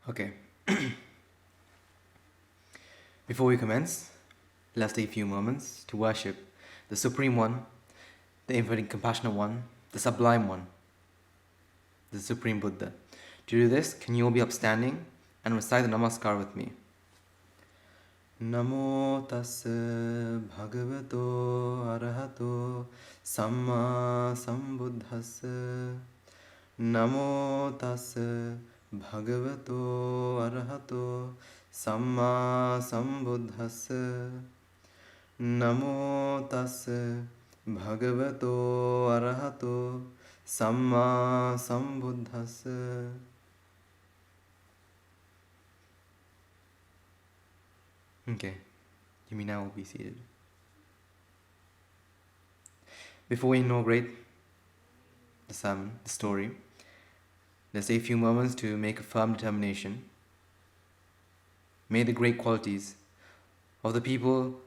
Okay. Before we commence, let's take a few moments to worship the Supreme One, the Infinite Compassionate One, the Sublime One, the Supreme Buddha. To do this, can you all be upstanding and recite the Namaskar with me? Namo tassa bhagavato arahato samma sambuddhassa. Namo tassa bhagavato arahato samma sambuddhassa. Namo tassa bhagavato arahato samma sambuddhassa. Okay, you may now be seated. Before we inaugurate the sermon, the story, let's take a few moments to make a firm determination. May the great qualities of the people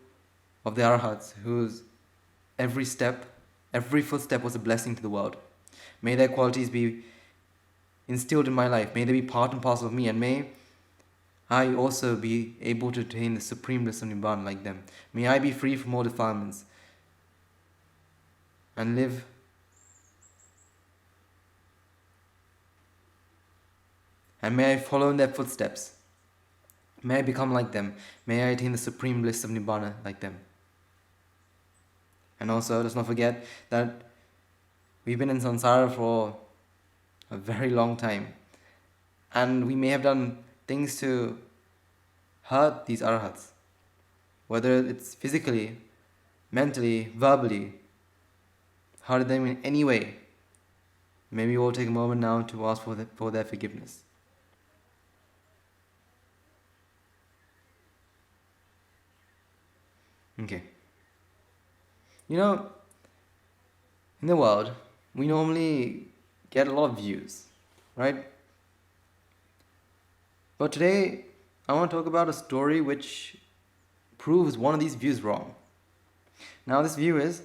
of the Arhats, whose every step, every footstep was a blessing to the world, may their qualities be instilled in my life. May they be part and parcel of me, and may I also be able to attain the supreme bliss of Nibbana like them. May I be free from all defilements and live and may I follow in their footsteps. May I become like them. May I attain the supreme bliss of Nibbana like them. And also, let's not forget that we've been in samsara for a very long time, and we may have done things to hurt these arhats, whether it's physically, mentally, verbally, hurt them in any way. May we all take a moment now to ask for their forgiveness. Okay. You know, in the world, we normally get a lot of views, right? But today, I want to talk about a story which proves one of these views wrong. Now, this view is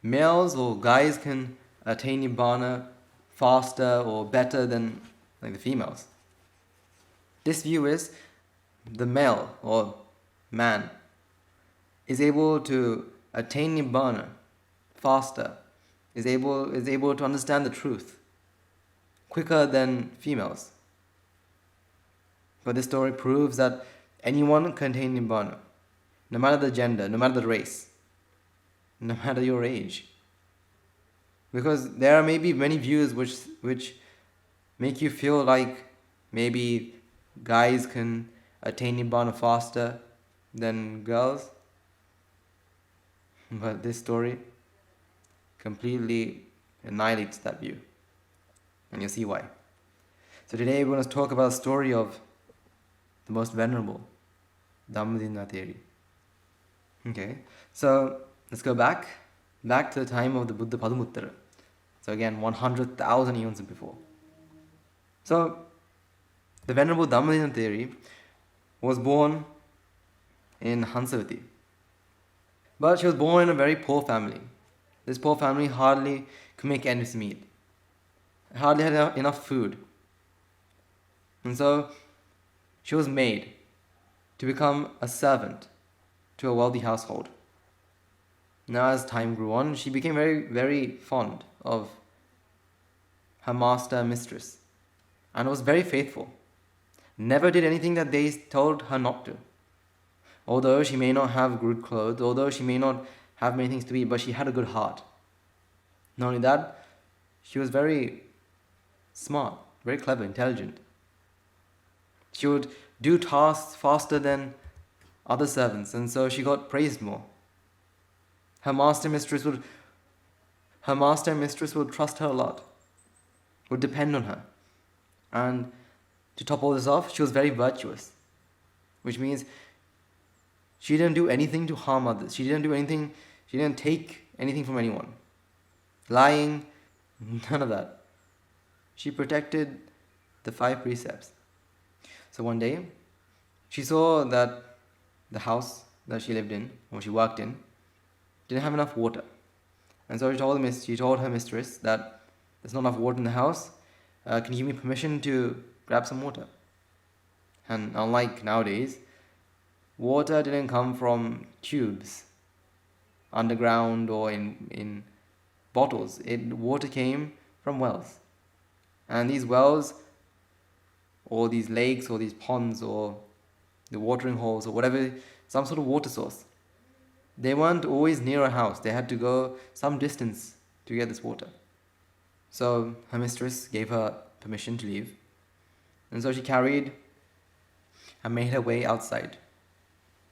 males or guys can attain Nibbana faster or better than the females. This view is the male or man is able to attain Nibbana faster, is able to understand the truth quicker than females. But this story proves that anyone can attain Nibbana, no matter the gender, no matter the race, no matter your age. Because there are maybe many views which make you feel like maybe guys can attain Nibbana faster than girls. But this story completely annihilates that view. And you'll see why. So today we're going to talk about the story of the most venerable, Dhammadinā Theri. Okay, so let's go back to the time of the Buddha Padumuttara. So again, 100,000 eons before. So the venerable Dhammadinā Theri was born in Hansavati. But she was born in a very poor family. This poor family hardly could make ends meet. Hardly had enough food. And so she was made to become a servant to a wealthy household. Now as time grew on, she became very, very fond of her master and mistress, and was very faithful. Never did anything that they told her not to. Although she may not have good clothes, although she may not have many things to eat, but she had a good heart. Not only that, she was very smart, very clever, intelligent. She would do tasks faster than other servants, and so she got praised more. Her master and mistress would trust her a lot, would depend on her. And to top all this off, she was very virtuous, which means she didn't do anything to harm others. She didn't take anything from anyone. Lying, none of that. She protected the 5 precepts. So one day, she saw that the house that she lived in, or she worked in, didn't have enough water. And so she told her mistress that there's not enough water in the house. Can you give me permission to grab some water? And unlike nowadays, water didn't come from tubes underground or in bottles. Water came from wells. And these wells, or these lakes, or these ponds, or the watering holes, or whatever, some sort of water source, they weren't always near a house. They had to go some distance to get this water. So her mistress gave her permission to leave. And so she carried and made her way outside.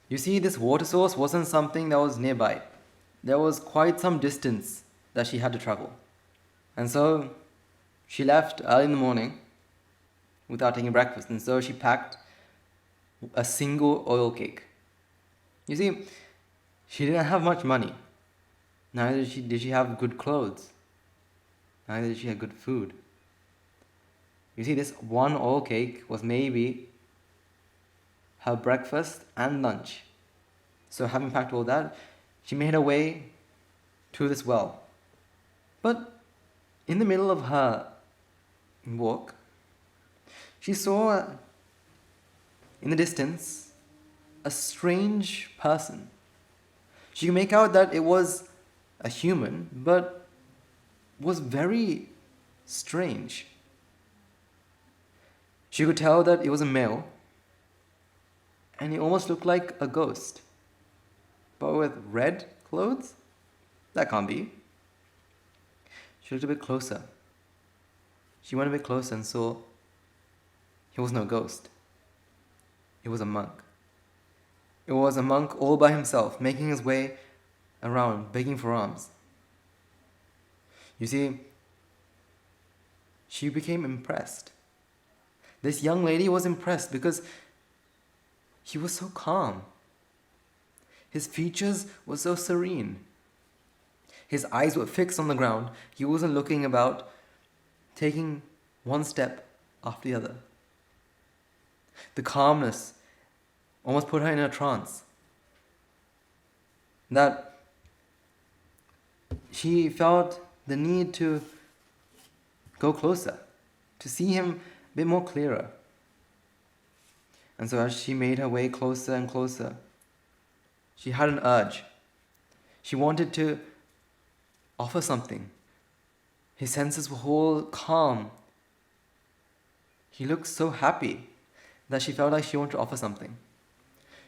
You see, this water source wasn't something that was nearby. There was quite some distance that she had to travel. And so she left early in the morning without taking breakfast. And so she packed a single oil cake. You see, she didn't have much money. Neither did she have good clothes. Neither did she have good food. You see, this one oil cake was maybe her breakfast and lunch. So having packed all that, she made her way to this well. But in the middle of her walk, she saw in the distance a strange person. She could make out that it was a human, but was very strange. She could tell that it was a male, and he almost looked like a ghost. But with red clothes? That can't be. She looked a bit closer. She went a bit closer and saw he was no ghost. It was a monk. It was a monk all by himself, making his way around, begging for alms. You see, she became impressed. This young lady was impressed because he was so calm. His features were so serene. His eyes were fixed on the ground. He wasn't looking about, taking one step after the other. The calmness almost put her in a trance. That she felt the need to go closer, to see him a bit more clearer. And so as she made her way closer and closer, she had an urge. She wanted to offer something. His senses were all calm. He looked so happy that she felt like she wanted to offer something.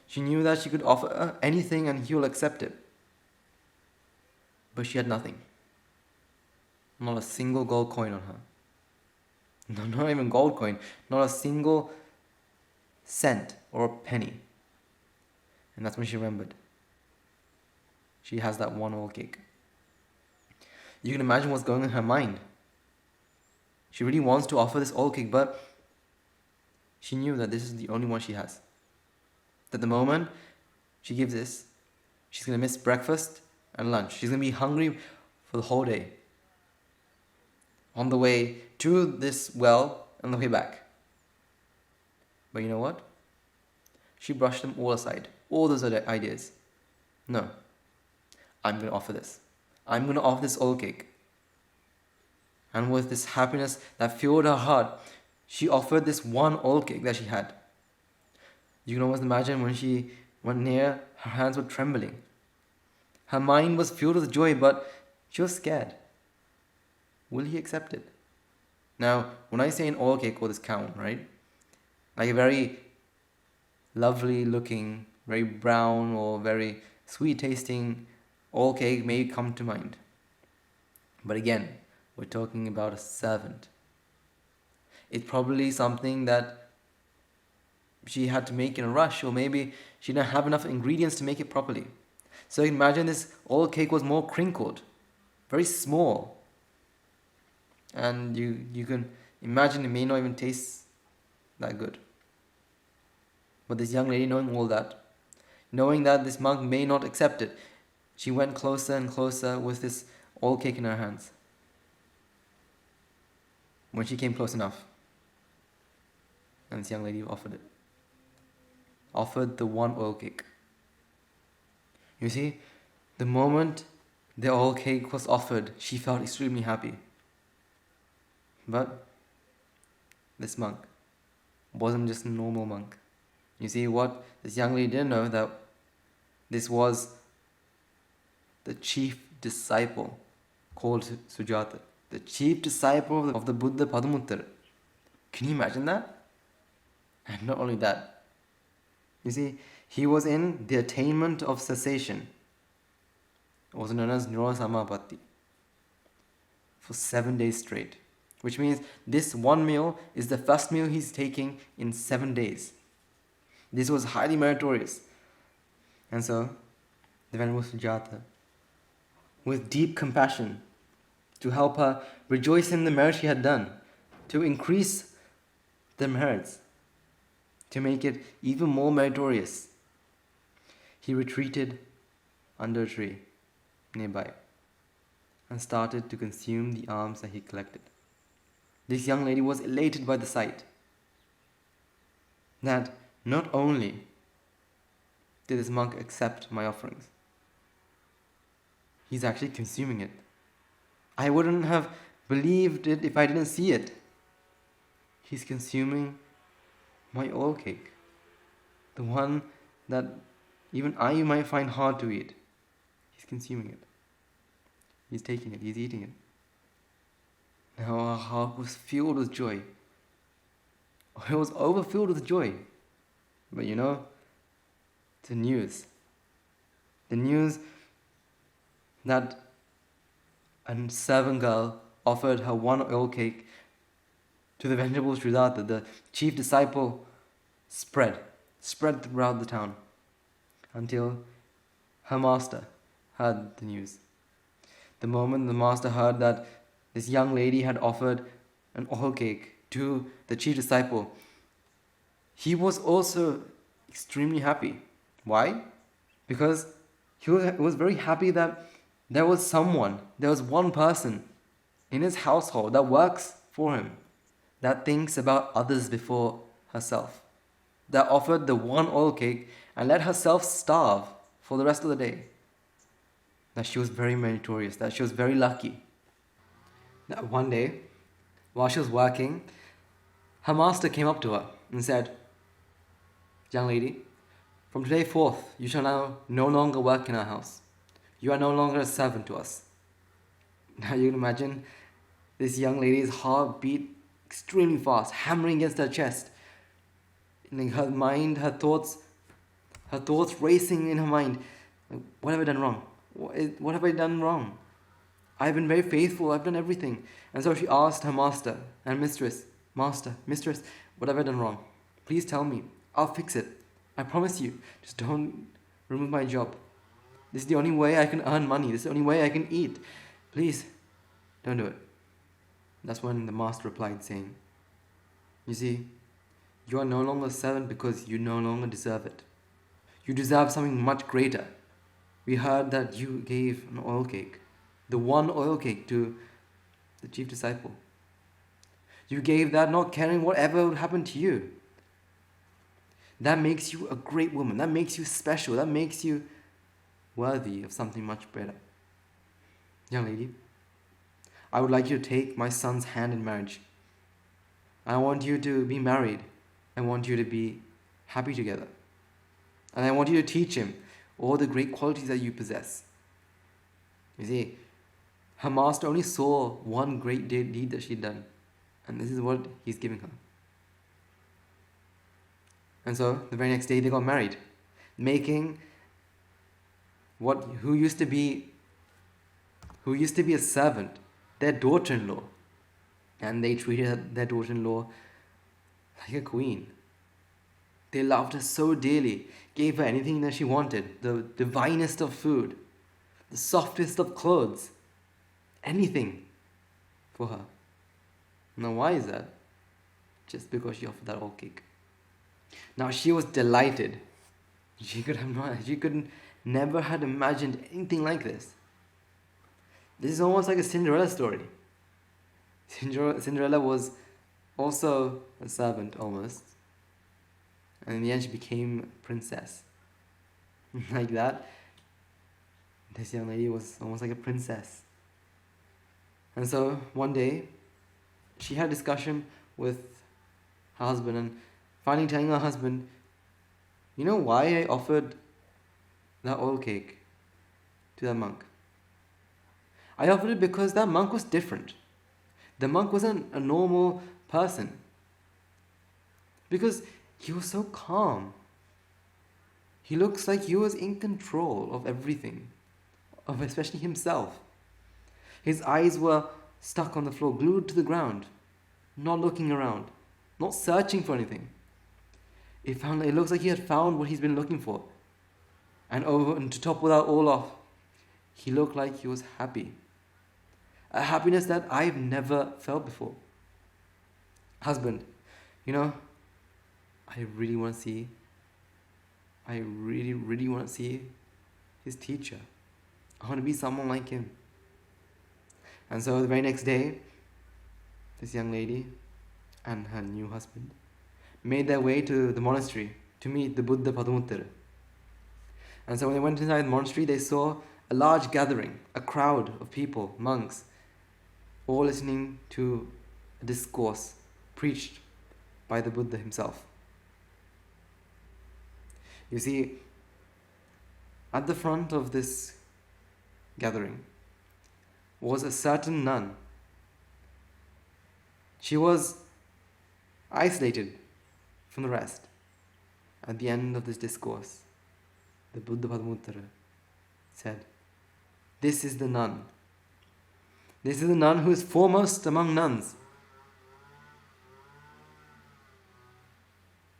She knew that she could offer anything and he will accept it. But she had nothing. Not a single gold coin on her. No, not even gold coin. Not a single cent or a penny. And that's when she remembered. She has that one oil cake. You can imagine what's going on in her mind. She really wants to offer this oil cake, but she knew that this is the only one she has. That the moment she gives this, she's going to miss breakfast and lunch. She's going to be hungry for the whole day. On the way to this well and the way back. But you know what? She brushed them all aside. All those other ideas. No. I'm going to offer this. I'm going to offer this oil cake. And with this happiness that filled her heart, she offered this one oil cake that she had. You can almost imagine when she went near, her hands were trembling. Her mind was filled with joy, but she was scared. Will he accept it? Now, when I say an oil cake or this cow, right? Like a very lovely looking, very brown or very sweet tasting oil cake may come to mind. But again, we're talking about a servant. It's probably something that she had to make in a rush, or maybe she didn't have enough ingredients to make it properly. So imagine this oil cake was more crinkled, very small. And you can imagine it may not even taste that good. But this young lady, knowing all that, knowing that this monk may not accept it, she went closer and closer with this oil cake in her hands. When she came close enough, and this young lady offered it. Offered the one oil cake. You see, the moment the oil cake was offered, she felt extremely happy. But this monk wasn't just a normal monk. You see, what this young lady didn't know, that this was the chief disciple called Sujata, the chief disciple of the Buddha Padumuttara. Can you imagine that? And not only that, you see, he was in the attainment of cessation, also known as Nirvana Samapatti, for 7 days straight. Which means this one meal is the first meal he's taking in 7 days. This was highly meritorious. And so, the Venerable Sujata, with deep compassion, to help her rejoice in the merit she had done, to increase the merits, to make it even more meritorious, he retreated under a tree nearby and started to consume the alms that he collected. This young lady was elated by the sight that not only did this monk accept my offerings, he's actually consuming it. I wouldn't have believed it if I didn't see it. He's consuming my oil cake, the one that even I might find hard to eat. He's consuming it. He's taking it. He's eating it. Now our heart was filled with joy. It was overfilled with joy. But you know, the news that a servant girl offered her one oil cake to the Venerable Sridhata, the chief disciple, spread throughout the town until her master heard the news. The moment the master heard that this young lady had offered an oil cake to the chief disciple, he was also extremely happy. Why? Because he was very happy that there was one person in his household that works for him, that thinks about others before herself, that offered the one oil cake and let herself starve for the rest of the day. That she was very meritorious, that she was very lucky. That one day, while she was working, her master came up to her and said, "Young lady, from today forth, you shall now no longer work in our house. You are no longer a servant to us." Now you can imagine this young lady's heart beat extremely fast, hammering against her chest. In her mind, her thoughts racing in her mind. What have I done wrong? What have I done wrong? I've been very faithful, I've done everything. And so she asked her master and mistress, "Master, mistress, what have I done wrong? Please tell me, I'll fix it. I promise you, just don't remove my job. This is the only way I can earn money, this is the only way I can eat. Please, don't do it." That's when the master replied saying, "You see, you are no longer a servant because you no longer deserve it. You deserve something much greater. We heard that you gave an oil cake, the one oil cake to the chief disciple. You gave that not caring whatever would happen to you. That makes you a great woman. That makes you special. That makes you worthy of something much better. Young lady, I would like you to take my son's hand in marriage. I want you to be married. I want you to be happy together. And I want you to teach him all the great qualities that you possess." You see, her master only saw one great deed that she'd done. And this is what he's giving her. And so, the very next day they got married, making who used to be a servant, their daughter-in-law. And they treated their daughter-in-law like a queen. They loved her so dearly, gave her anything that she wanted, the divinest of food, the softest of clothes, anything for her. Now why is that? Just because she offered that oil cake. Now she was delighted. She could never had imagined anything like this. This is almost like a Cinderella story. Cinderella was also a servant almost. And in the end she became a princess. Like that. This young lady was almost like a princess. And so one day she had a discussion with her husband, and finally telling her husband, you know why I offered that oil cake to that monk? I offered it because that monk was different. The monk wasn't a normal person. Because he was so calm. He looks like he was in control of everything, of especially himself. His eyes were stuck on the floor, glued to the ground, not looking around, not searching for anything. It looks like he had found what he's been looking for. And to top that all off, he looked like he was happy. A happiness that I've never felt before. Husband, I really want to see his teacher. I want to be someone like him. And so the very next day, this young lady and her new husband made their way to the monastery to meet the Buddha Padumuttara. And so when they went inside the monastery, they saw a large gathering, a crowd of people, monks, all listening to a discourse preached by the Buddha himself. You see, at the front of this gathering was a certain nun. She was isolated from the rest. At the end of this discourse, the Buddha Padumuttara said, "This is the nun. This is the nun who is foremost among nuns,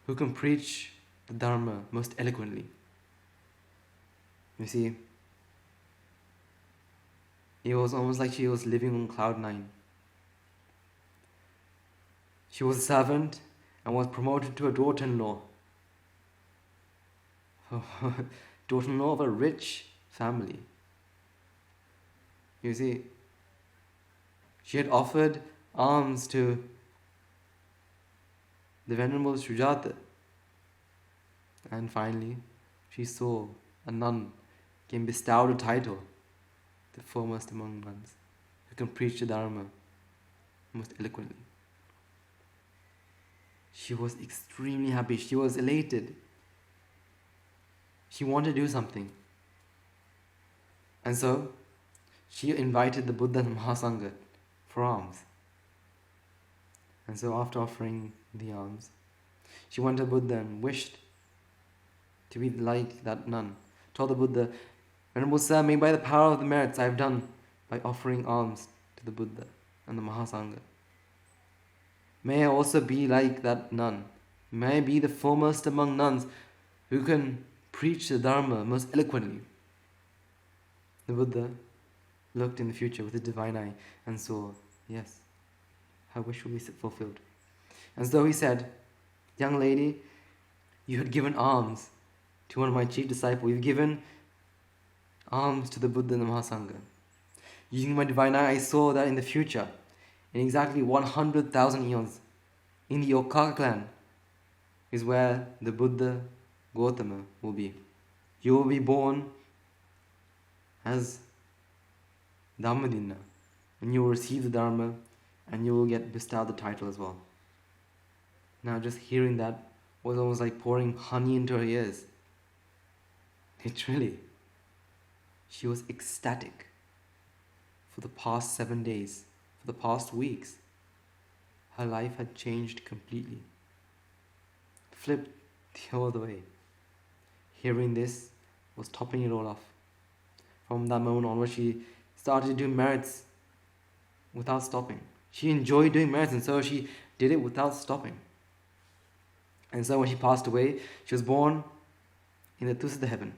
who can preach the Dharma most eloquently." You see, it was almost like she was living on cloud 9. She was a servant and was promoted to a daughter-in-law. Daughter-in-law of a rich family. You see, she had offered alms to the Venerable Sujata. And finally, she saw a nun being bestowed a title, the foremost among nuns, who can preach the Dharma most eloquently. She was extremely happy. She was elated. She wanted to do something. And so, she invited the Buddha and Mahasangha for alms. And so after offering the alms, she went to Buddha and wished to be like that nun. Told the Buddha, "Venerable Sir, may by the power of the merits I have done by offering alms to the Buddha and the Mahasangha, may I also be like that nun. May I be the foremost among nuns who can preach the Dharma most eloquently." The Buddha looked in the future with his divine eye and saw, yes, her wish will be fulfilled. And so he said, "Young lady, you had given alms to one of my chief disciples. You've given alms to the Buddha and the Mahasangha. Using my divine eye, I saw that in the future, in exactly 100,000 eons, in the Okaka clan, is where the Buddha Gautama will be. You will be born as Dhammadinā, and you will receive the Dharma, and you will get bestowed the title as well." Now just hearing that was almost like pouring honey into her ears. Literally. She was ecstatic. For the past 7 days, for the past weeks, her life had changed completely. Flipped the other way. Hearing this was topping it all off. From that moment onward, she started to do merits without stopping. She enjoyed doing merits, and so she did it without stopping. And so when she passed away, she was born in the Tusita heaven,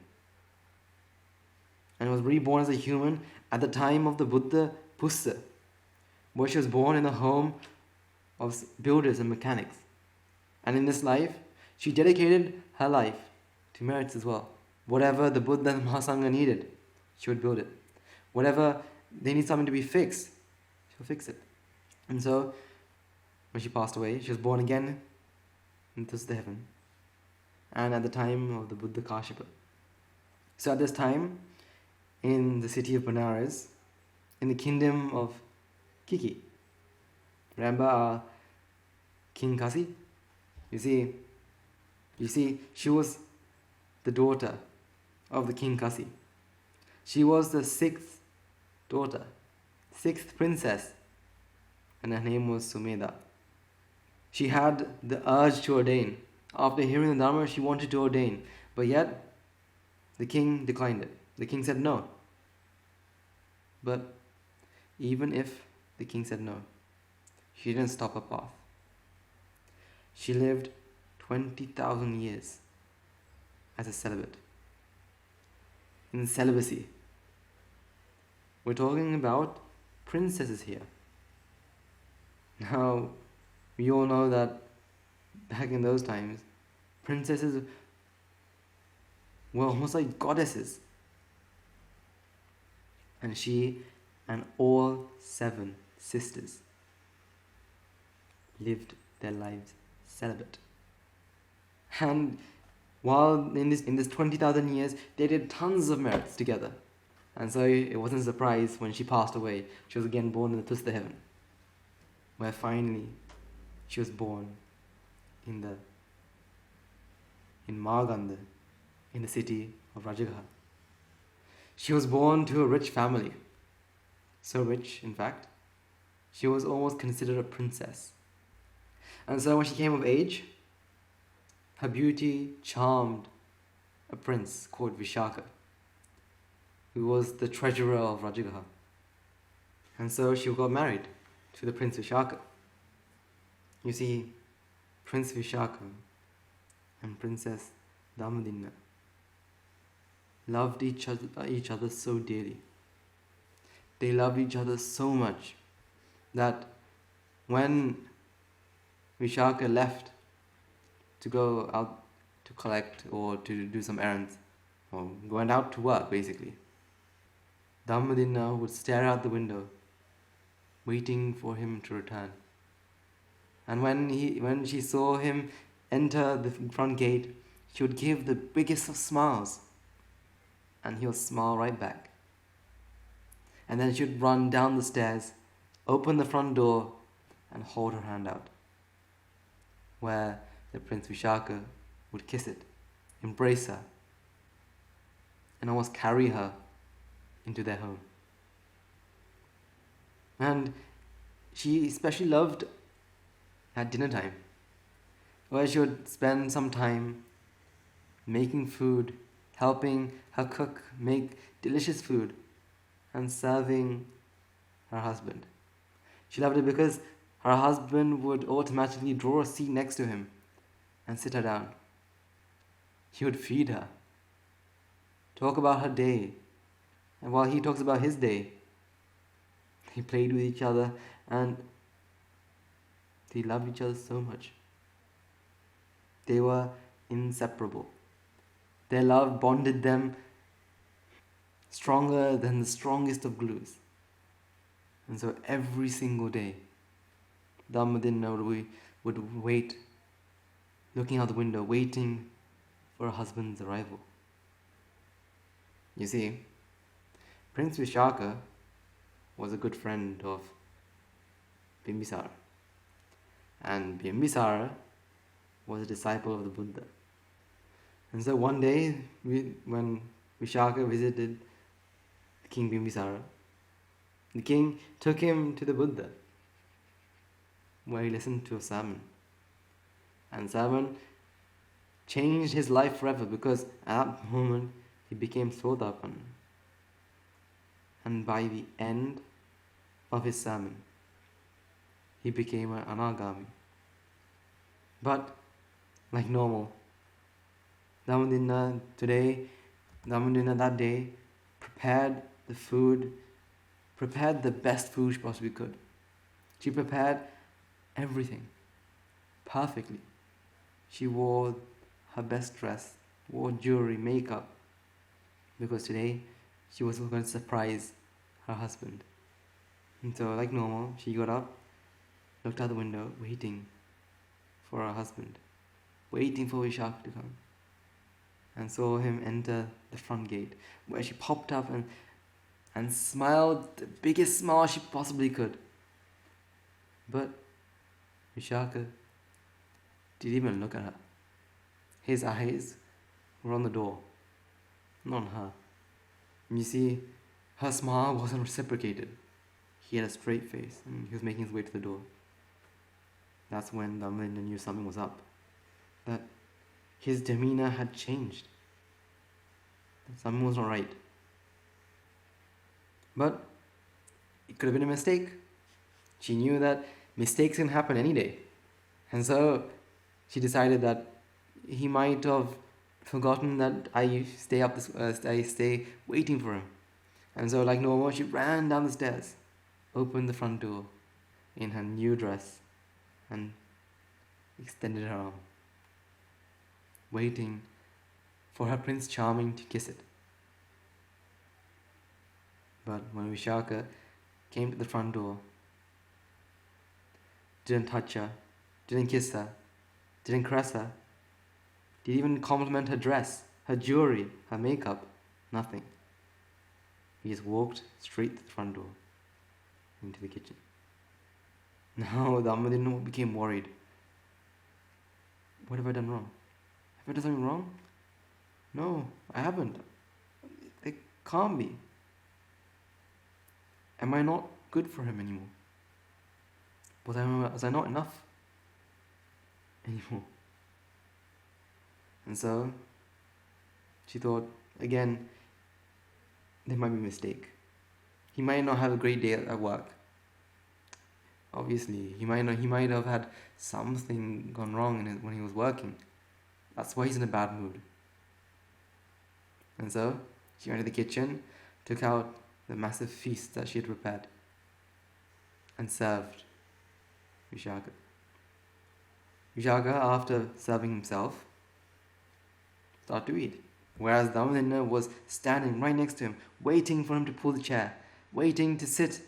and was reborn as a human at the time of the Buddha Pussa, where she was born in the home of builders and mechanics. And in this life, she dedicated her life to merits as well. Whatever the Buddha and Mahasangha needed, she would build it. Whatever they need something to be fixed, she'll fix it. And so, when she passed away, she was born again into the heaven, and at the time of the Buddha Kashyapa. So at this time, in the city of Benares, in the kingdom of Kiki, remember King Kasi? You see, You see, she was the daughter of the king Kasi. She was the sixth daughter, sixth princess, and her name was Sumedha. She had the urge to ordain. After hearing the Dharma, she wanted to ordain, but yet the king declined it. The king said no. But even if the king said no, she didn't stop her path. She lived 20,000 years as a celibate. In celibacy. We're talking about princesses here. Now, we all know that back in those times, princesses were almost like goddesses. And she and all 7 sisters lived their lives celibate. And while in this 20,000 years, they did tons of merits together. And so it wasn't a surprise when she passed away. She was again born in the Tusta heaven, where finally she was born in Marganda, in the city of Rajagaha. She was born to a rich family. So rich, in fact, she was almost considered a princess. And so when she came of age, her beauty charmed a prince called Vishaka, who was the treasurer of Rajagaha. And so she got married to the Prince Vishaka. You see, Prince Vishaka and Princess Dhammadinā loved each other so dearly. They loved each other so much that when Vishaka left to go out to collect or to do some errands, or went out to work basically, Dhammadinā would stare out the window, waiting for him to return. And when she saw him enter the front gate, she would give the biggest of smiles, and he'll smile right back. And then she would run down the stairs, open the front door, and hold her hand out, where the Prince Vishaka would kiss it, embrace her, and almost carry her into their home. And she especially loved at dinner time, where she would spend some time making food, helping her cook make delicious food, and serving her husband. She loved it because her husband would automatically draw a seat next to him and sit her down. He would feed her, talk about her day, and while he talks about his day, they played with each other and they loved each other so much. They were inseparable. Their love bonded them stronger than the strongest of glues. And so every single day, Dhammadinā would wait, looking out the window, waiting for her husband's arrival. You see, Prince Vishaka was a good friend of Bimbisara. And Bimbisara was a disciple of the Buddha. And so one day, when Vishaka visited King Bimbisara, the king took him to the Buddha, where he listened to a sermon. And sermon changed his life forever, because at that moment he became Sodapan. And by the end of his sermon, he became an Anagami. But like normal, Dhammadinā that day prepared the best food she possibly could. She prepared everything perfectly. She wore her best dress, wore jewelry, makeup, because today she was going to surprise her husband. And so, like normal, she got up, looked out the window, waiting for her husband, waiting for Vishaka to come, and saw him enter the front gate, where she popped up and smiled the biggest smile she possibly could. But Vishaka didn't even look at her. his eyes were on the door, not on her. And you see, her smile wasn't reciprocated. He had a straight face and he was making his way to the door. That's when Dhammadinā knew something was up. That his demeanor had changed. Something was not right. But it could have been a mistake. She knew that mistakes can happen any day. And so she decided that he might have forgotten that I stay waiting for him. And so, like normal, she ran down the stairs, opened the front door in her new dress, and extended her arm, waiting for her Prince Charming to kiss it. But when Vishaka came to the front door, didn't touch her, didn't kiss her, didn't caress her, didn't even compliment her dress, her jewelry, her makeup, nothing. He just walked straight to the front door, into the kitchen. Now Dhammadinā became worried. What have I done wrong? Have I done something wrong? No, I haven't. It can't be. Am I not good for him anymore? Was I not enough anymore? And so she thought, again, there might be a mistake. He might not have a great day at work. Obviously, he might have had something gone wrong when he was working. That's why he's in a bad mood. And so she went to the kitchen, took out the massive feast that she had prepared, and served Vishaka. Vishaka, after serving himself, started to eat. Whereas Dhammadinā was standing right next to him, waiting for him to pull the chair, waiting to sit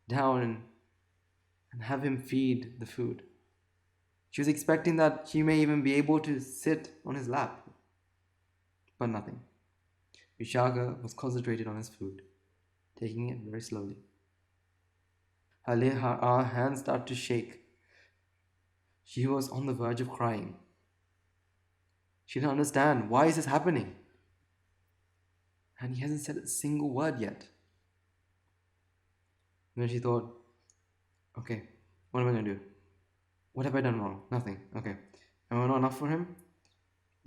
down and have him feed the food. She was expecting that she may even be able to sit on his lap. But nothing. Vishaka was concentrated on his food, taking it very slowly. Her hands started to shake. She was on the verge of crying. She didn't understand, why is this happening? And he hasn't said a single word yet. And then she thought, okay, what am I going to do? What have I done wrong? Nothing. Okay. Am I not enough for him?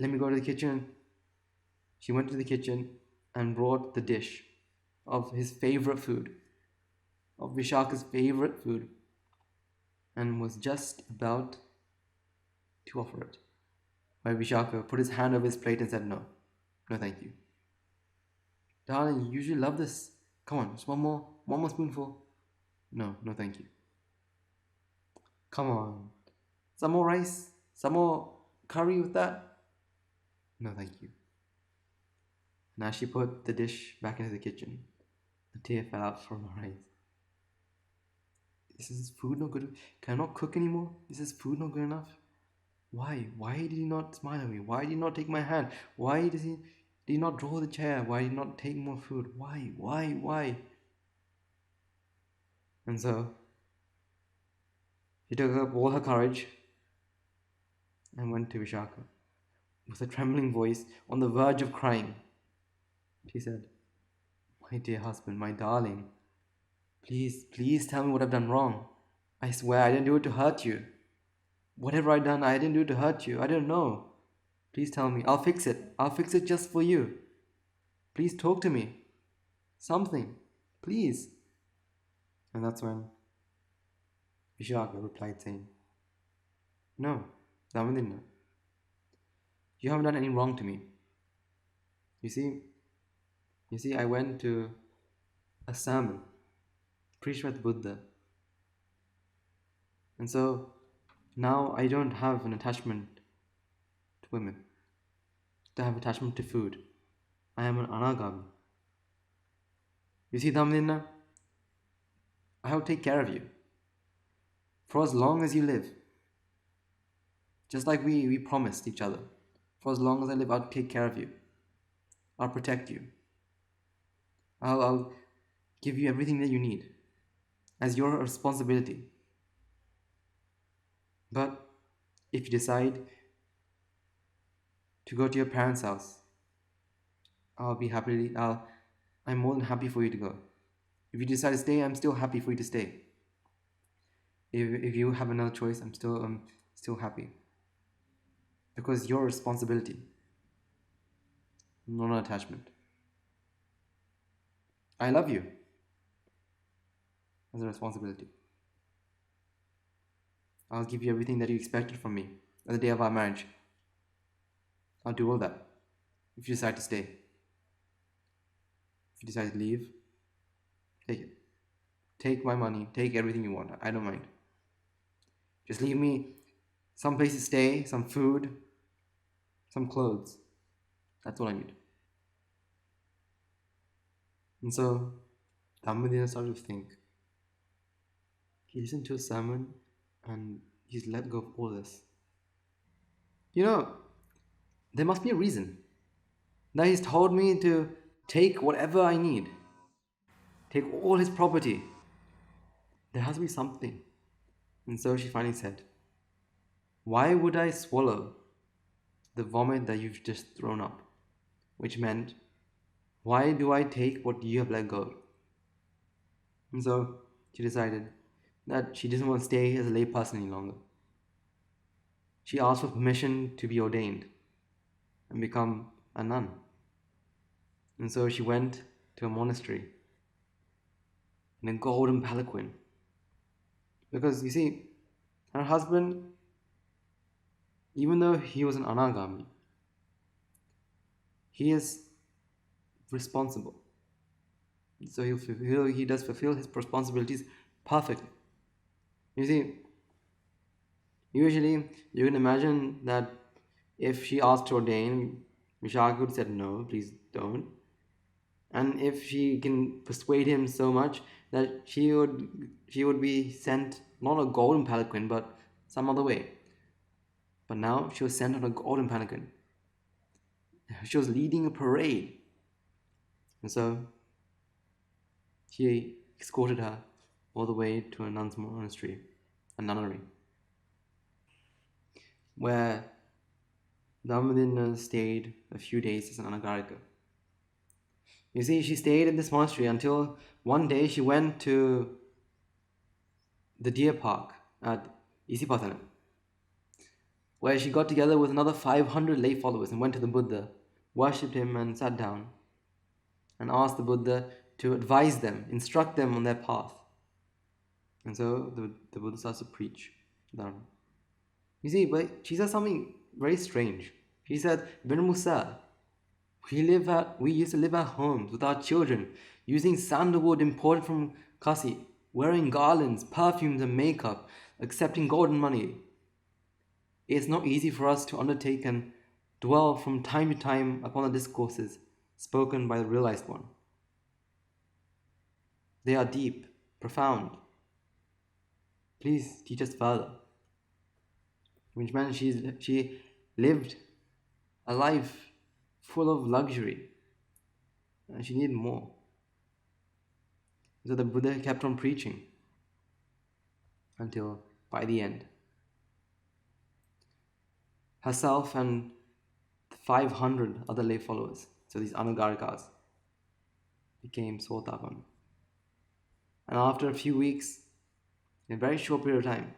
Let me go to the kitchen. She went to the kitchen and brought the dish of his favorite food, of Vishaka's favorite food, and was just about to offer it. But Vishaka put his hand over his plate and said, no, thank you. Darling, you usually love this. Come on, just one more spoonful. No, thank you. Come on, some more rice, some more curry with that? No, thank you. Now she put the dish back into the kitchen. A tear fell out from her eyes. Is this food not good? Can I not cook anymore? Is this food not good enough? Why? Why did he not smile at me? Why did he not take my hand? Why did he not draw the chair? Why did he not take more food? Why? And so she took up all her courage and went to Vishaka. With a trembling voice, on the verge of crying, she said, my dear husband, my darling, please tell me what I've done wrong. I swear I didn't do it to hurt you. Whatever I've done, I didn't do it to hurt you. I don't know. Please tell me. I'll fix it. I'll fix it just for you. Please talk to me. Something. Please. And that's when Vishaka replied saying, no, Dhammadinā, you haven't done any wrong to me. You see, I went to a sermon preached by the Buddha. And so now I don't have an attachment to women. I have attachment to food. I am an anagami. You see, Dhammadinā, I will take care of you for as long as you live. Just like we promised each other. For as long as I live, I'll take care of you. I'll protect you. I'll give you everything that you need as your responsibility. But if you decide to go to your parents' house, I'm more than happy for you to go. If you decide to stay, I'm still happy for you to stay. If you have another choice, I'm still happy. Because your responsibility, not an attachment. I love you as a responsibility. I'll give you everything that you expected from me on the day of our marriage. I'll do all that. If you decide to stay. If you decide to leave, take it. Take my money, take everything you want. I don't mind. Just leave me some place to stay, some food, some clothes. That's all I need. And so Dhammadinā started to think. He listened to a sermon and he's let go of all this. There must be a reason that he's told me to take whatever I need, take all his property. There has to be something. And so she finally said, why would I swallow the vomit that you've just thrown up? Which meant, why do I take what you have let go? And so she decided that she doesn't want to stay as a layperson any longer. She asked for permission to be ordained and become a nun. And so she went to a monastery in a golden palanquin. Because you see, her husband, even though he was an anagami, he is responsible. So he does fulfill his responsibilities perfectly. You see, usually you can imagine that if she asked to ordain, Vishaka would said no, please don't. And if she can persuade him so much that she would be sent not a golden palanquin but some other way. But now she was sent on a golden palanquin. She was leading a parade. And so he escorted her all the way to a nun's monastery, a nunnery, where Dhammadinā stayed a few days as an anagarika. You see, she stayed in this monastery until one day she went to the deer park at Isipatana, where she got together with another 500 lay followers and went to the Buddha, worshipped him and sat down and asked the Buddha to advise them, instruct them on their path. And so the Buddha starts to preach Dharma. You see, but she said something very strange. She said, Ben Musa, we used to live at homes with our children, using sandalwood imported from Kasi, wearing garlands, perfumes and makeup, accepting golden money. It's not easy for us to undertake and dwell from time to time upon the discourses spoken by the realized one. They are deep, profound. Please teach us further. Which meant she lived a life full of luxury and she needed more. So the Buddha kept on preaching until by the end, herself and 500 other lay followers, so these anugarikas, became Sotapan. And after a few weeks, in a very short period of time,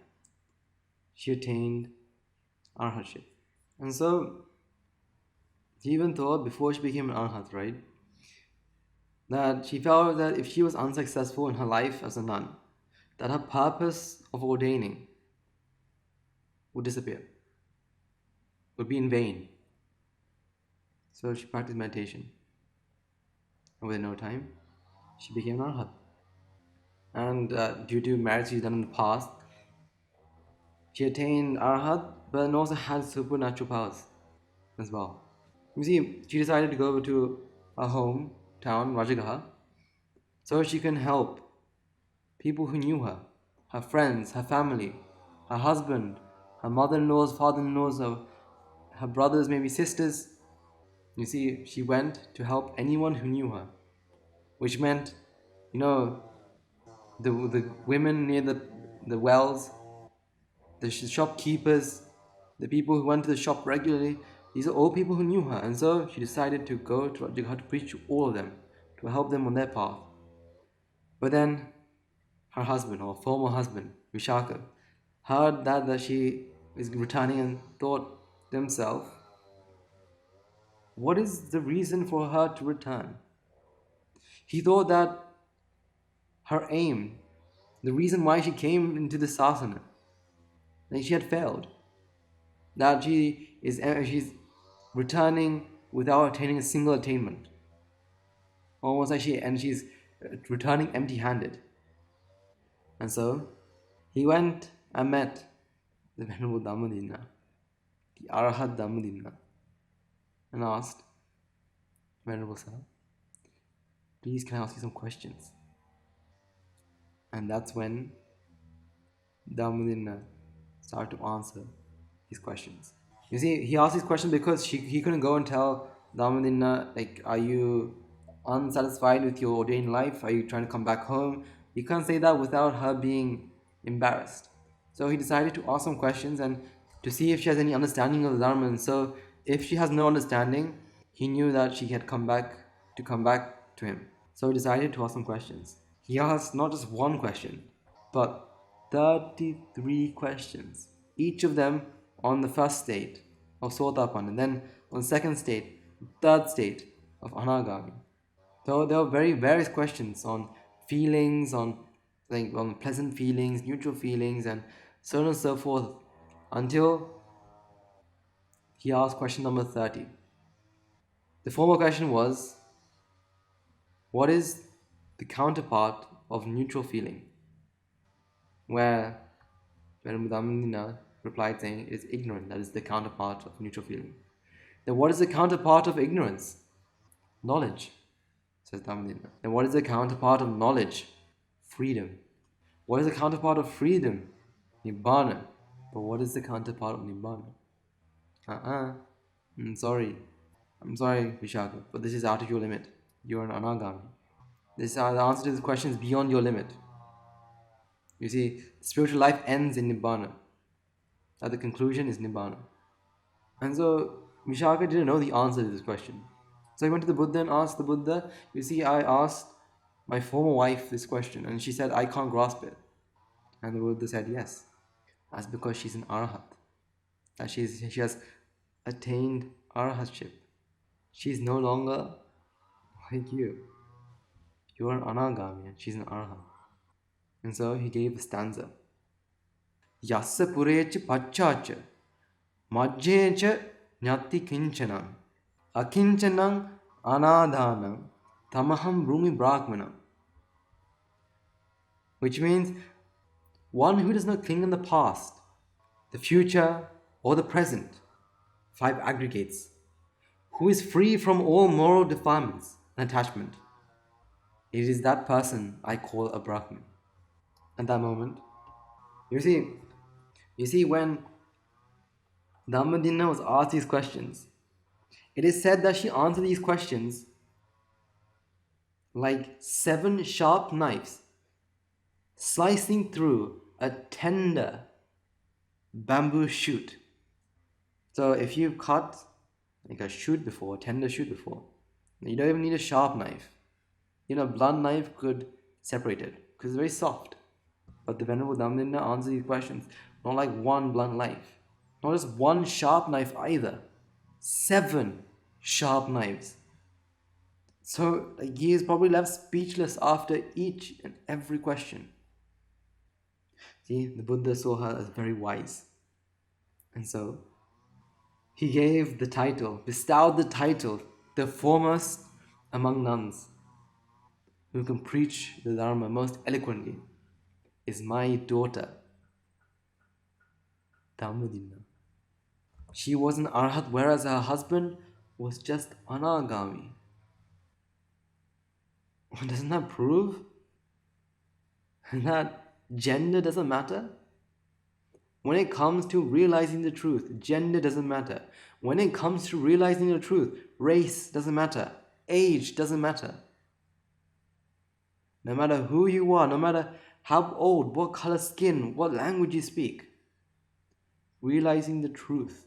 she attained arhatship. And so she even thought before she became an arhat, right, that she felt that if she was unsuccessful in her life as a nun, that her purpose of ordaining would disappear, would be in vain. So she practiced meditation. And within no time, she became an arhat. And due to marriage she's done in the past, she attained arhat, but also had supernatural powers as well. You see, she decided to go to her hometown, Rajagaha, so she can help people who knew her friends, her family, her husband, her mother-in-laws, father-in-laws, her brothers, maybe sisters. You see, she went to help anyone who knew her, which meant, the women near the wells, the shopkeepers, the people who went to the shop regularly, These are all people who knew her, and so she decided to go to Rajaghat to preach to all of them, to help them on their path. But then her husband, or former husband, Vishaka, heard that she is returning and thought to himself, what is the reason for her to return? He thought that her aim, the reason why she came into the sasana, that she had failed, that she's returning without attaining a single attainment, almost like she's returning empty-handed. And so he went and met the Venerable Dhammadinā, the Arahat Dhammadinā, and asked, Venerable Sir, please can I ask you some questions? And that's when Dhammadinā started to answer his questions. You see, he asked these questions because he couldn't go and tell Dhammadinā, like, are you unsatisfied with your ordained life? Are you trying to come back home? He can't say that without her being embarrassed. So he decided to ask some questions and to see if she has any understanding of the Dharma. And so if she has no understanding, he knew that she had come back to him. So he decided to ask some questions. He asked not just one question, but 33 questions, each of them on the first state of Sotapanna, and then on the second state, third state of Anagami. So there were very various questions on feelings, on pleasant feelings, neutral feelings, and so on and so forth, until he asked question number 30. The former question was, what is the counterpart of neutral feeling? Where Venerable Dhammadinā replied saying, it is ignorance that is the counterpart of neutral feeling. Then what is the counterpart of ignorance? Knowledge, says Dhammadinā. Then what is the counterpart of knowledge? Freedom. What is the counterpart of freedom? Nibbana. But what is the counterpart of Nibbana? I'm sorry, Vishaka, but this is out of your limit. You're an Anagami. The answer to this question is beyond your limit. You see, spiritual life ends in Nibbana. At the conclusion is Nibbana. And so Vishaka didn't know the answer to this question. So he went to the Buddha and asked the Buddha, you see, I asked my former wife this question and she said, I can't grasp it. And the Buddha said, yes, that's because she's an Arahat. That she has attained Arahatship. She's no longer like you. You're an Anagami and she's an Arahat. And so he gave a stanza. Yassa purecha pachacha majjecha nyati kinchanam akinchanam anadhanam tamaham brumi brahmanam. Which means one who does not cling in the past, the future, or the present, 5 aggregates, who is free from all moral defilements and attachment. It is that person I call a Brahman. At that moment, you see when Dhammadinā was asked these questions, it is said that she answered these questions like 7 sharp knives slicing through a tender bamboo shoot. So if you've cut like a tender shoot before, you don't even need a sharp knife. A blunt knife could separate it because it's very soft. But the Venerable Dhammadinā answered these questions not like one blunt knife, not just one sharp knife either, 7 sharp knives. So he is probably left speechless after each and every question. See, the Buddha saw her as very wise. And so he gave the title, bestowed the title, the foremost among nuns, who can preach the Dharma most eloquently, is my daughter, Dhammadinā. She was an Arhat, whereas her husband was just Anagami. Doesn't that prove that gender doesn't matter? When it comes to realizing the truth, gender doesn't matter. When it comes to realizing the truth, race doesn't matter. Age doesn't matter. No matter who you are, no matter how old, what color skin, what language you speak, realizing the truth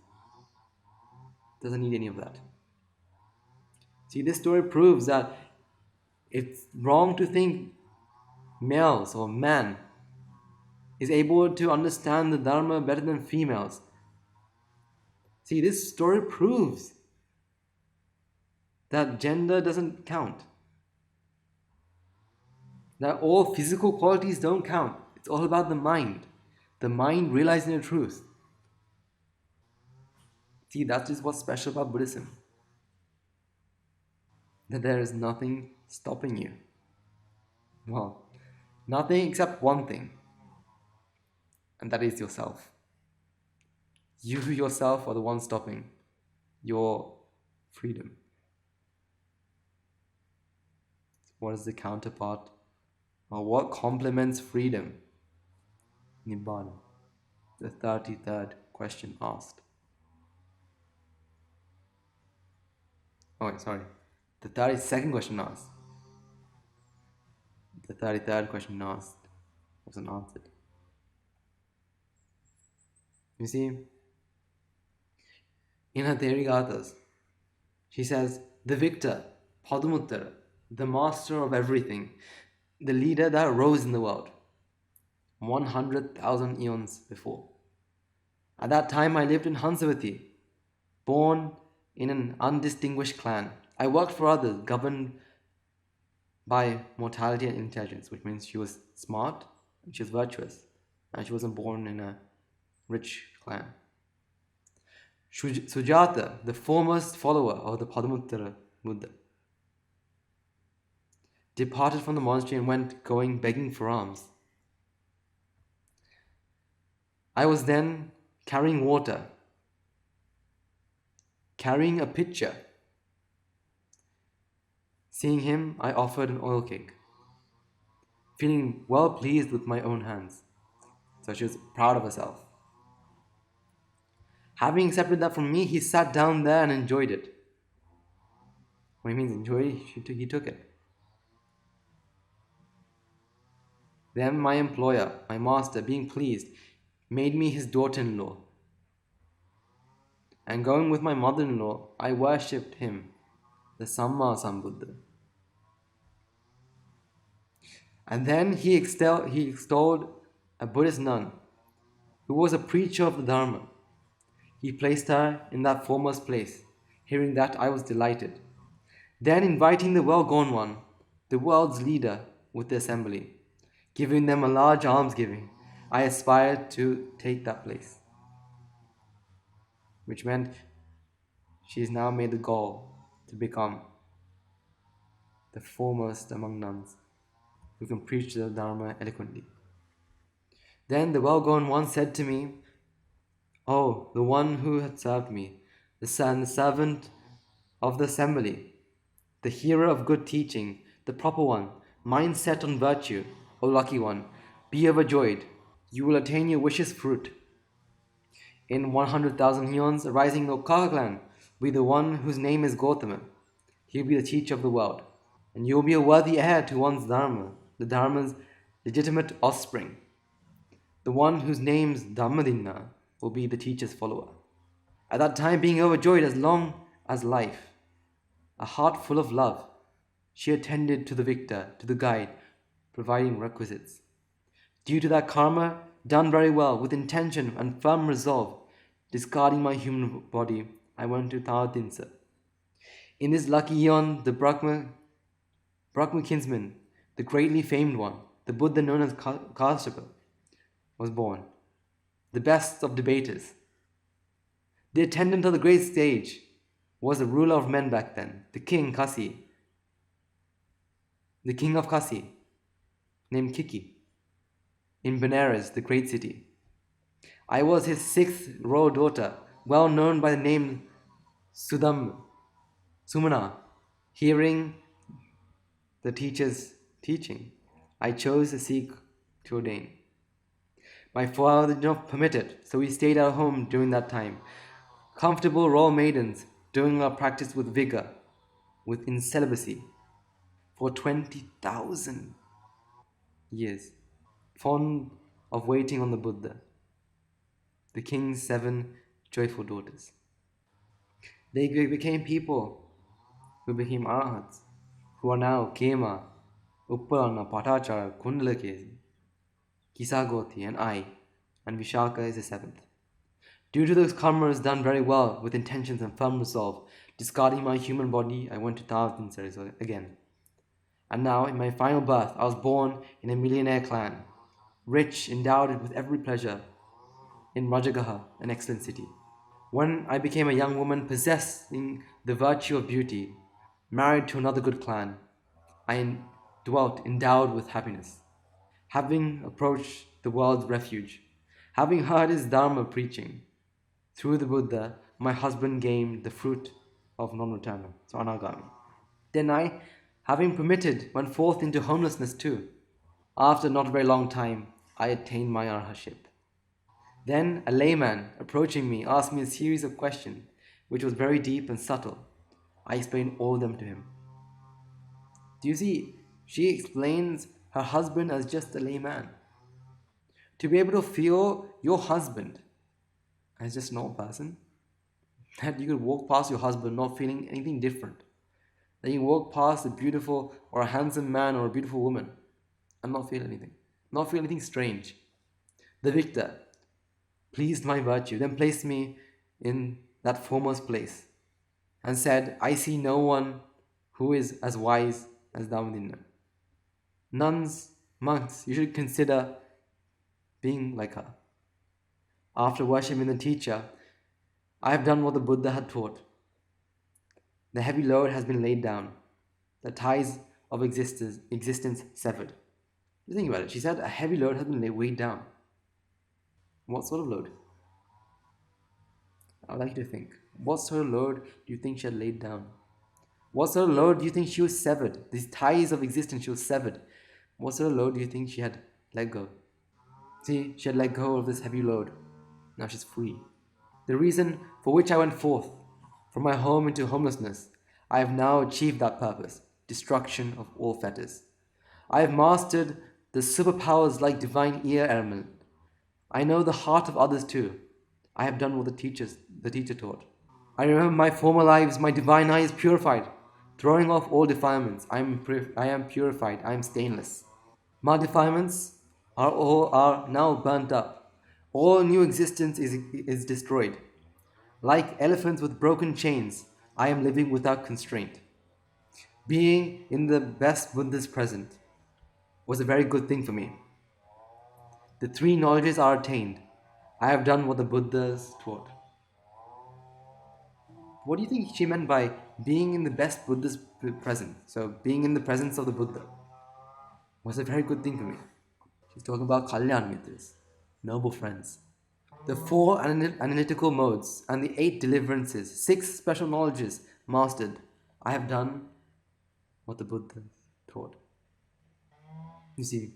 Doesn't need any of that. See, this story proves that it's wrong to think males or man is able to understand the Dharma better than females. See, this story proves that gender doesn't count. That all physical qualities don't count. It's all about the mind. The mind realizing the truth. See, that is what's special about Buddhism. That there is nothing stopping you. Well, nothing except one thing. And that is yourself. You yourself are the one stopping your freedom. What is the counterpart? Or what complements freedom? Nibbana. The 33rd question asked. Oh, sorry. The 32nd question asked. The 33rd question asked wasn't answered. You see, in her Theri Gathas, she says, the victor, Padumuttara, the master of everything, the leader that rose in the world, 100,000 eons before. At that time, I lived in Hansavati, born in an undistinguished clan. I worked for others, governed by mortality and intelligence, which means she was smart and she was virtuous, and she wasn't born in a rich clan. Sujata, the foremost follower of the Padumuttara Buddha, departed from the monastery and went going begging for alms. I was then carrying water, carrying a pitcher. Seeing him, I offered an oil cake, feeling well pleased with my own hands. So she was proud of herself. Having accepted that from me, he sat down there and enjoyed it. What he means enjoy, he took it. Then my employer, my master, being pleased, made me his daughter-in-law. And going with my mother-in-law, I worshipped him, the Samma Sambuddha. And then he extolled a Buddhist nun who was a preacher of the Dharma. He placed her in that foremost place. Hearing that, I was delighted. Then inviting the well-gone one, the world's leader, with the assembly, giving them a large almsgiving, I aspired to take that place. Which meant she is now made the goal to become the foremost among nuns who can preach the Dharma eloquently. Then the well-gone one said to me, "Oh, the one who had served me, the servant of the assembly, the hearer of good teaching, the proper one, mind set on virtue, O lucky one, be overjoyed. You will attain your wishes fruit. In 100,000 eons, arising no Kaka clan, be the one whose name is Gautama. He will be the teacher of the world. And you will be a worthy heir to one's Dharma, the Dharma's legitimate offspring. The one whose name's Dhammadinā will be the teacher's follower." At that time, being overjoyed as long as life, a heart full of love, she attended to the victor, to the guide, providing requisites. Due to that karma, done very well, with intention and firm resolve, discarding my human body, I went to Thādinsa. In this lucky eon, the Brahma kinsman, the greatly famed one, the Buddha known as Kāsyapa, was born, the best of debaters. The attendant of the great stage was the ruler of men back then, the king Kasi, the king of Kasi, named Kiki, in Benares, the great city. I was his sixth royal daughter, well known by the name Sumana. Hearing the teacher's teaching, I chose to seek to ordain. My father did not permit it, so we stayed at home during that time. Comfortable royal maidens, doing our practice with vigor, in celibacy, for 20,000 years, fond of waiting on the Buddha, the king's 7 joyful daughters. They became people who became arhats, who are now Kema, Uppalana, Patachara, Kundalakesi, Kisagoti, and I, and Vishaka is the seventh. Due to those karmas done very well with intentions and firm resolve, discarding my human body, I went to Dhammadinā again. And now, in my final birth, I was born in a millionaire clan, rich, endowed with every pleasure, in Rajagaha, an excellent city. When I became a young woman possessing the virtue of beauty, married to another good clan, I dwelt endowed with happiness. Having approached the world's refuge, having heard his Dharma preaching, through the Buddha, my husband gained the fruit of non-returner, so anagami. Then I, having permitted, went forth into homelessness too. After not a very long time, I attained my arhatship. Then a layman, approaching me, asked me a series of questions, which was very deep and subtle. I explained all of them to him. Do you see? She explains her husband as just a layman. To be able to feel your husband as just an old person, that you could walk past your husband not feeling anything different. That you walk past a beautiful or a handsome man or a beautiful woman and not feel anything. Not feel anything strange. The victor pleased my virtue, then placed me in that foremost place and said, I see no one who is as wise as Dhammadinā. Nuns, monks, you should consider being like her. After worshipping the teacher, I have done what the Buddha had taught. The heavy load has been laid down, the ties of existence severed. You think about it. She said a heavy load has been weighed down. What sort of load? I would like you to think. What sort of load do you think she had laid down? What sort of load do you think she was severed? These ties of existence, she was severed. What sort of load do you think she had let go? See, she had let go of this heavy load. Now she's free. The reason for which I went forth from my home into homelessness, I have now achieved that purpose, destruction of all fetters. I have mastered the superpowers like divine ear element. I know the heart of others too. I have done what the teacher taught. I remember my former lives, my divine eye is purified, throwing off all defilements. I am purified, I am stainless. My defilements are now burnt up. All new existence is destroyed. Like elephants with broken chains, I am living without constraint. Being in the best Buddha's present was a very good thing for me. The three knowledges are attained. I have done what the Buddhas taught. What do you think she meant by being in the best Buddha's present? So, being in the presence of the Buddha was a very good thing for me. She's talking about Kalyan Mitras, noble friends. The four analytical modes and the 8 deliverances, 6 special knowledges mastered. I have done what the Buddha taught. You see,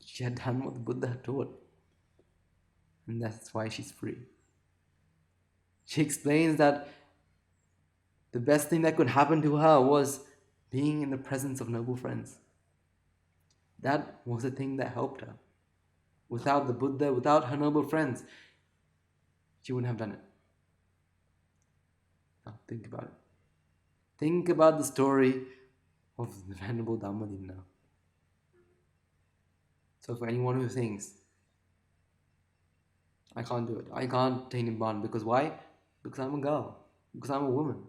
she had done what the Buddha had taught. And that's why she's free. She explains that the best thing that could happen to her was being in the presence of noble friends. That was the thing that helped her. Without the Buddha, without her noble friends, she wouldn't have done it. Now think about it. Think about the story of the Venerable Dhammadinā. So for anyone who thinks, I can't do it, I can't attain Nibbana, because why? Because I'm a girl, because I'm a woman,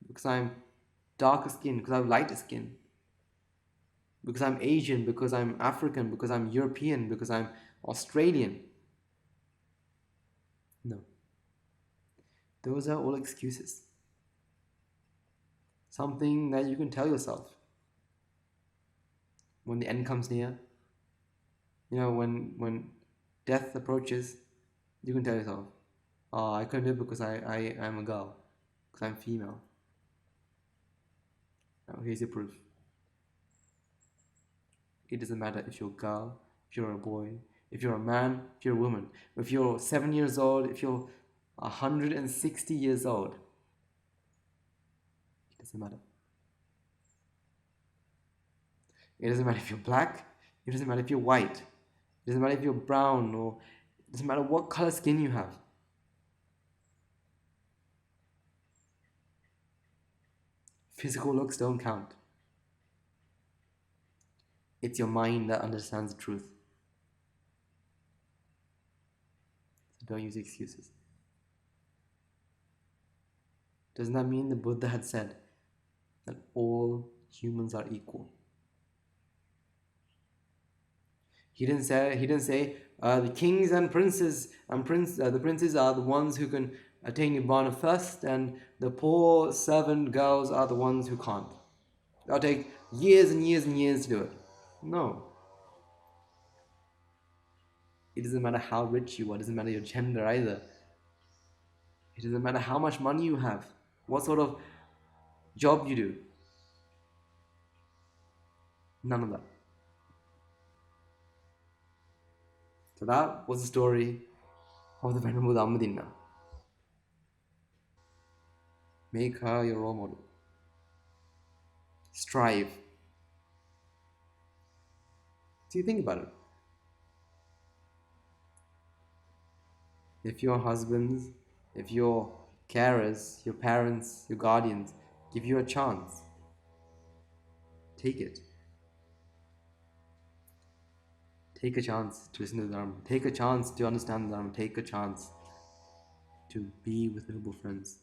because I'm darker skin, because I'm lighter skin, because I'm Asian, because I'm African, because I'm European, because I'm Australian. No. Those are all excuses. Something that you can tell yourself when the end comes near. You know, when death approaches, you can tell yourself, oh, I couldn't do it because I am a girl, because I'm female. Now here's your proof. It doesn't matter if you're a girl, if you're a boy, if you're a man, if you're a woman, if you're 7 years old, if you're 160 years old. It doesn't matter. It doesn't matter if you're black, it doesn't matter if you're white, it doesn't matter if you're brown, or it doesn't matter what color skin you have. Physical looks don't count. It's your mind that understands the truth. So don't use excuses. Doesn't that mean the Buddha had said that all humans are equal? He didn't say the kings and princes the princes are the ones who can attain Nibbana first, and the poor servant girls are the ones who can't. It'll take years and years and years to do it. No. It doesn't matter how rich you are. It doesn't matter your gender either. It doesn't matter how much money you have, what sort of job you do. None of that. So that was the story of the Venerable Dhammadinā. Make her your role model. Strive. So you think about it. If your husbands, if your carers, your parents, your guardians give you a chance, take it. Take a chance to listen to the Dharma. Take a chance to understand the Dharma. Take a chance to be with noble friends.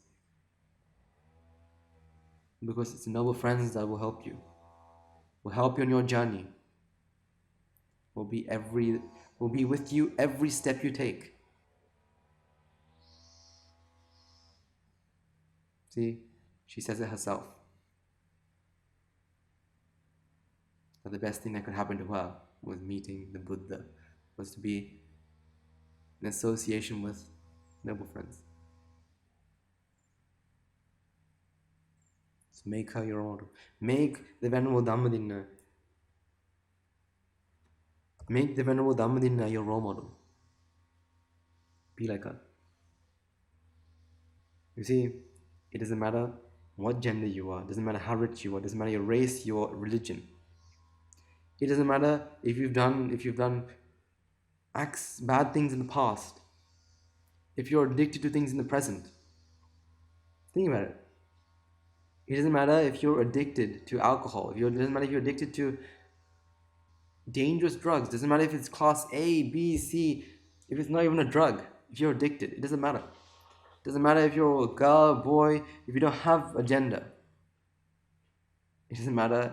Because it's the noble friends that will help you. Will help you on your journey. Will be with you every step you take. See, she says it herself. That the best thing that could happen to her was meeting the Buddha, was to be in association with noble friends. So make her your model. Make the Venerable Dhammadinā. Make the Venerable Dhammadinā your role model. Be like her. You see, it doesn't matter what gender you are, it doesn't matter how rich you are, it doesn't matter your race, your religion. It doesn't matter if you've done bad things in the past. If you're addicted to things in the present. Think about it. It doesn't matter if you're addicted to alcohol. It doesn't matter if you're addicted to dangerous drugs. It doesn't matter if it's class A, B, C. If it's not even a drug. If you're addicted, it doesn't matter. It doesn't matter if you're a girl, boy, if you don't have a gender. It doesn't matter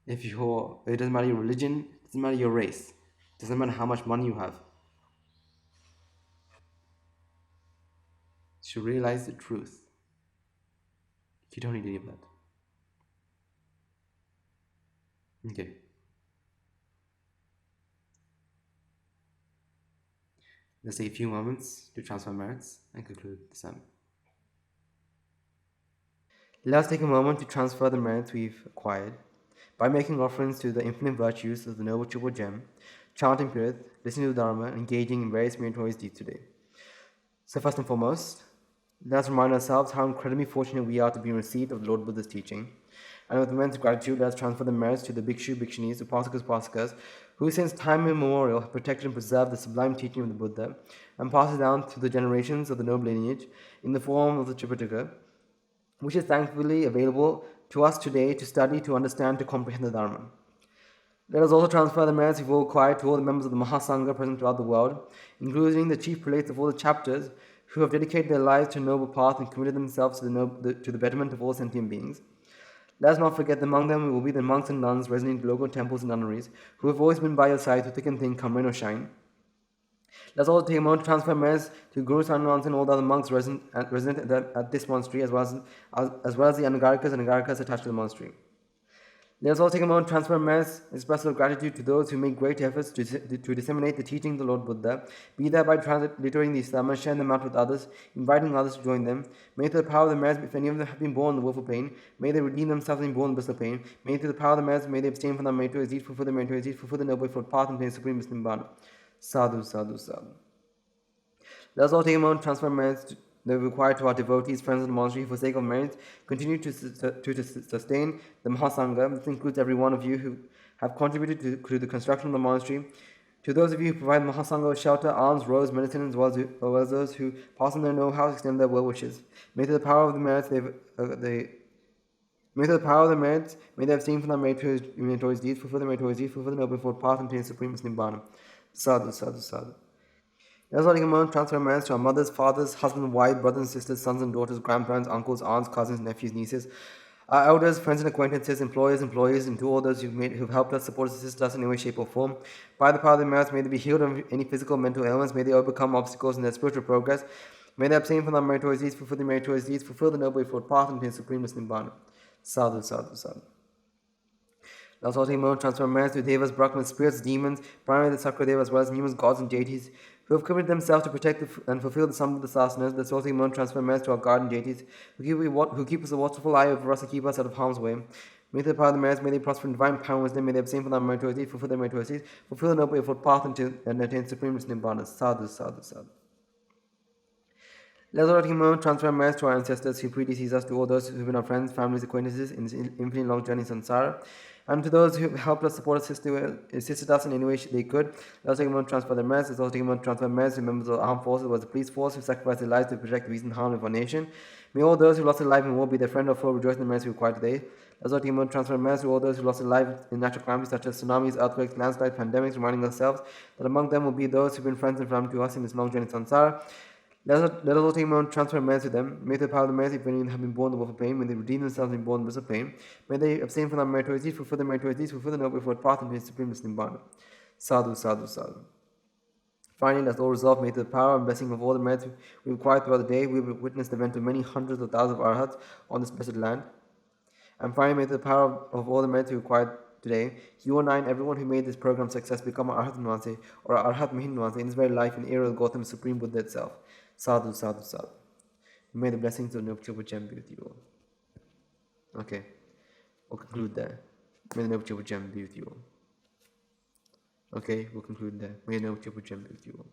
it doesn't matter your religion, it doesn't matter your race, it doesn't matter how much money you have. You should realize the truth. You don't need any of that. Okay. Let's take a few moments to transfer merits and conclude the sermon. Let us take a moment to transfer the merits we've acquired by making offerings to the infinite virtues of the Noble Triple Gem, chanting Pirith, listening to the Dharma, and engaging in various meritorious deeds today. So first and foremost, let us remind ourselves how incredibly fortunate we are to be in receipt of the Lord Buddha's teaching. And with immense gratitude, let us transfer the merits to the Bhikshu, Bhikshunis, Upasakas, Upasakas, who since time immemorial have protected and preserved the sublime teaching of the Buddha, and passed it down through the generations of the noble lineage in the form of the Tripitaka, which is thankfully available to us today to study, to understand, to comprehend the Dharma. Let us also transfer the merits we've all acquired to all the members of the Mahasangha present throughout the world, including the chief prelates of all the chapters, who have dedicated their lives to a noble path and committed themselves to the betterment of all sentient beings. Let us not forget that among them will be the monks and nuns resident in local temples and nunneries, who have always been by your side through thick and thin, come rain or shine. Let us also take a moment to transfer merits to Guru Sannans and all the other monks resident at this monastery, as well as the Anagarikas and Agarikas attached to the monastery. Let us also take a moment to transfer merits and express our gratitude to those who make great efforts to disseminate the teachings of the Lord Buddha, be that by transliterating the Islam and sharing them out with others, inviting others to join them. May through the power of the merits, if any of them have been born in the willful pain, may they redeem themselves and be born in the blissful pain. May through the power of the merits, may they abstain from the meritorious deeds, fulfill the meritorious deeds, fulfill the noble for path and obtain supreme bliss Nibbana. Sadhu, sadhu, sadhu. Let us all take a moment to transfer merits that we require to our devotees, friends of the monastery, for the sake of merits, continue to sustain the Mahasangha. This includes every one of you who have contributed to the construction of the monastery. To those of you who provide the Mahasangha with shelter, alms, robes, medicine, as well as those who pass on their know-how, extend their well wishes. May through the power of the merits May the power of the merits, may they abstain from the meritorious deeds, fulfill the meritorious deeds, fulfill the noble fourth path, and attain supreme nibbana. Sadhu, sadhu, sadhu. Let us all take a moment to transfer our merits to our mothers, fathers, husbands, wives, brothers and sisters, sons and daughters, grandparents, uncles, aunts, cousins, nephews, nieces, our elders, friends and acquaintances, employers, employees, and to all those who've helped us, supported us, assisted us in any way, shape, or form. By the power of the merits, may they be healed of any physical or mental ailments. May they overcome obstacles in their spiritual progress. May they abstain from the meritorious deeds, fulfill the meritorious deeds, fulfill the noble eightfold path, and attain supremeness nibbana. Sadhu, sadhu, sadhu. Let us all take a moment to transfer our merits to devas, brahmanas, spirits, demons, primarily the Sakradeva, as well as numerous gods and deities who have committed themselves to protect and fulfill the sum of the sasanas. Let us all take a moment to transfer our merits to our guardian deities who keep us a watchful eye over us and keep us out of harm's way. May the power of the merits, may they prosper in divine power and wisdom, may they abstain from their meritorious deeds, fulfill their meritorious deeds, fulfill the noble eightfold path, and attain supremeness nibbana. Sadhu, sadhu, sadhu. Let us all take a moment to transfer our merits to our ancestors who predeceased us, to all those who have been our friends, families, acquaintances in this infinite long journey in samsara, and to those who have helped us, support us, assisted us in any way they could. Let us take a moment to transfer their merits. Let us also take a moment to transfer merits to members of the armed forces, whether the police force, who sacrificed their lives to protect the peace and harmony of our nation. May all those who lost their life in war, be their friend or foe, rejoice in the merits we require today. Let us all take a moment to transfer merits to all those who lost their lives in natural calamities such as tsunamis, earthquakes, landslides, pandemics, reminding ourselves that among them will be those who have been friends and family to us in this long journey in samsara. Let us all take a moment to transfer merits to them. May the power of the merits, if any have been born in the world of pain, may they redeem themselves and be born in the bliss of pain. May they abstain from their meritorious deeds, fulfill their meritorious deeds, fulfill the noble eightfold path, and attain supreme nibbana. Sadhu, sadhu, sadhu. Finally, let us all resolve, may the power and blessing of all the merits we require throughout the day, we will witness the event of many hundreds of thousands of arhats on this blessed land. And finally, may the power of all the merits we require today, you and I and everyone who made this program success become our Arhat Nwanse or our Arhat Mihin Nwanse in this very life in the era of Gautam, Supreme Buddha itself. Sadhu, sadhu, sadhu. May the blessings of Noble Gem be with you all. Okay, we'll conclude there. May the Noble Gem be with you all. Okay, we'll conclude there. May the Noble Gem be with you all.